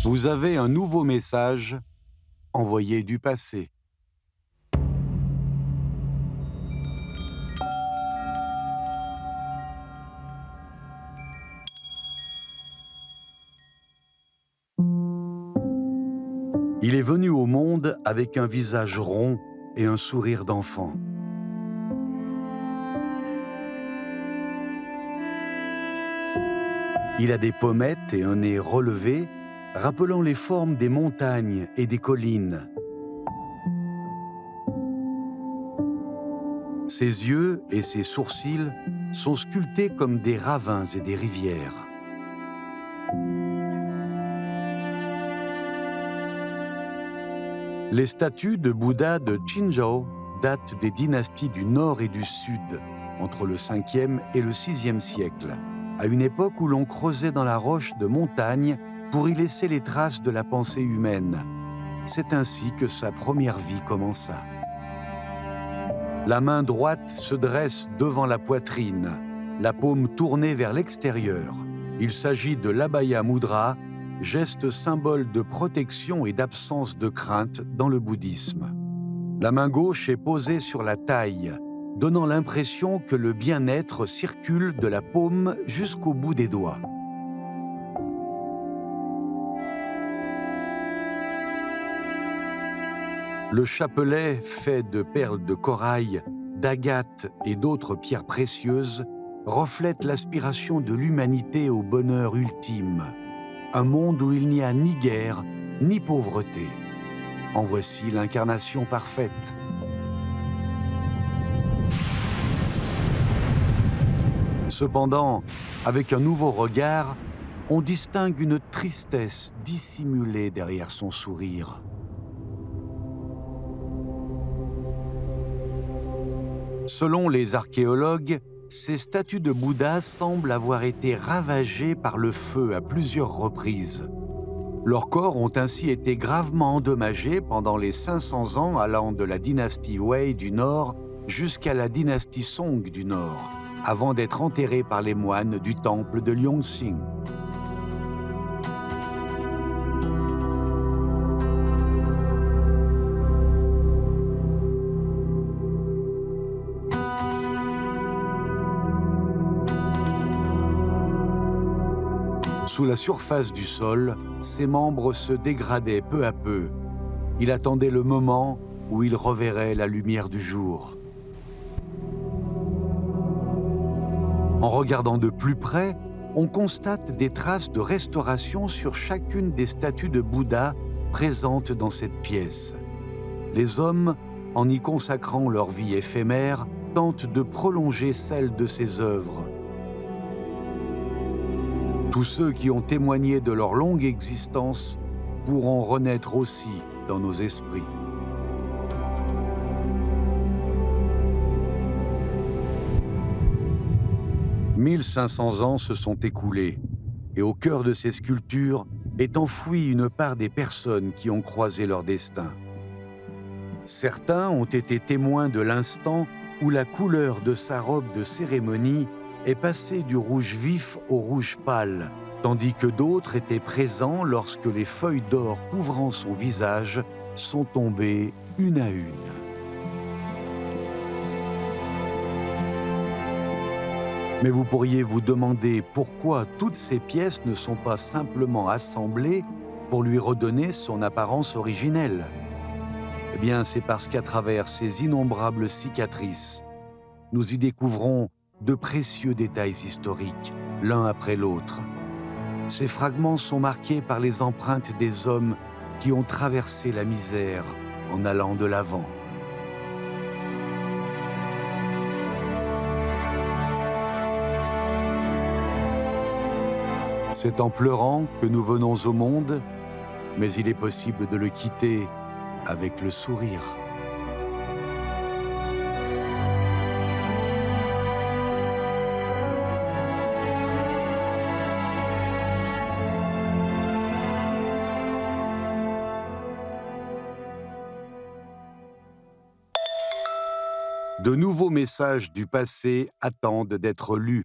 Vous avez un nouveau message envoyé du passé. Il est venu au monde avec un visage rond et un sourire d'enfant. Il a des pommettes et un nez relevé, rappelant les formes des montagnes et des collines. Ses yeux et ses sourcils sont sculptés comme des ravins et des rivières. Les statues de Bouddha de Qinzhou datent des dynasties du Nord et du Sud, entre le 5e et le 6e siècle, à une époque où l'on creusait dans la roche de montagne pour y laisser les traces de la pensée humaine. C'est ainsi que sa première vie commença. La main droite se dresse devant la poitrine, la paume tournée vers l'extérieur. Il s'agit de l'Abhaya Mudra, geste symbole de protection et d'absence de crainte dans le bouddhisme. La main gauche est posée sur la taille, donnant l'impression que le bien-être circule de la paume jusqu'au bout des doigts. Le chapelet, fait de perles de corail, d'agates et d'autres pierres précieuses, reflète l'aspiration de l'humanité au bonheur ultime. Un monde où il n'y a ni guerre, ni pauvreté. En voici l'incarnation parfaite. Cependant, avec un nouveau regard, on distingue une tristesse dissimulée derrière son sourire. Selon les archéologues, ces statues de Bouddha semblent avoir été ravagées par le feu à plusieurs reprises. Leurs corps ont ainsi été gravement endommagés pendant les 500 ans allant de la dynastie Wei du Nord jusqu'à la dynastie Song du Nord, avant d'être enterrés par les moines du temple de Liongxing. Sous la surface du sol, ses membres se dégradaient peu à peu. Il attendait le moment où il reverrait la lumière du jour. En regardant de plus près, on constate des traces de restauration sur chacune des statues de Bouddha présentes dans cette pièce. Les hommes, en y consacrant leur vie éphémère, tentent de prolonger celle de ses œuvres. Tous ceux qui ont témoigné de leur longue existence pourront renaître aussi dans nos esprits. « 1500 ans se sont écoulés, et au cœur de ces sculptures est enfouie une part des personnes qui ont croisé leur destin. Certains ont été témoins de l'instant où la couleur de sa robe de cérémonie est passée du rouge vif au rouge pâle, tandis que d'autres étaient présents lorsque les feuilles d'or couvrant son visage sont tombées une à une. Mais vous pourriez vous demander pourquoi toutes ces pièces ne sont pas simplement assemblées pour lui redonner son apparence originelle. Eh bien, c'est parce qu'à travers ces innombrables cicatrices, nous y découvrons de précieux détails historiques, l'un après l'autre. Ces fragments sont marqués par les empreintes des hommes qui ont traversé la misère en allant de l'avant. C'est en pleurant que nous venons au monde, mais il est possible de le quitter avec le sourire. De nouveaux messages du passé attendent d'être lus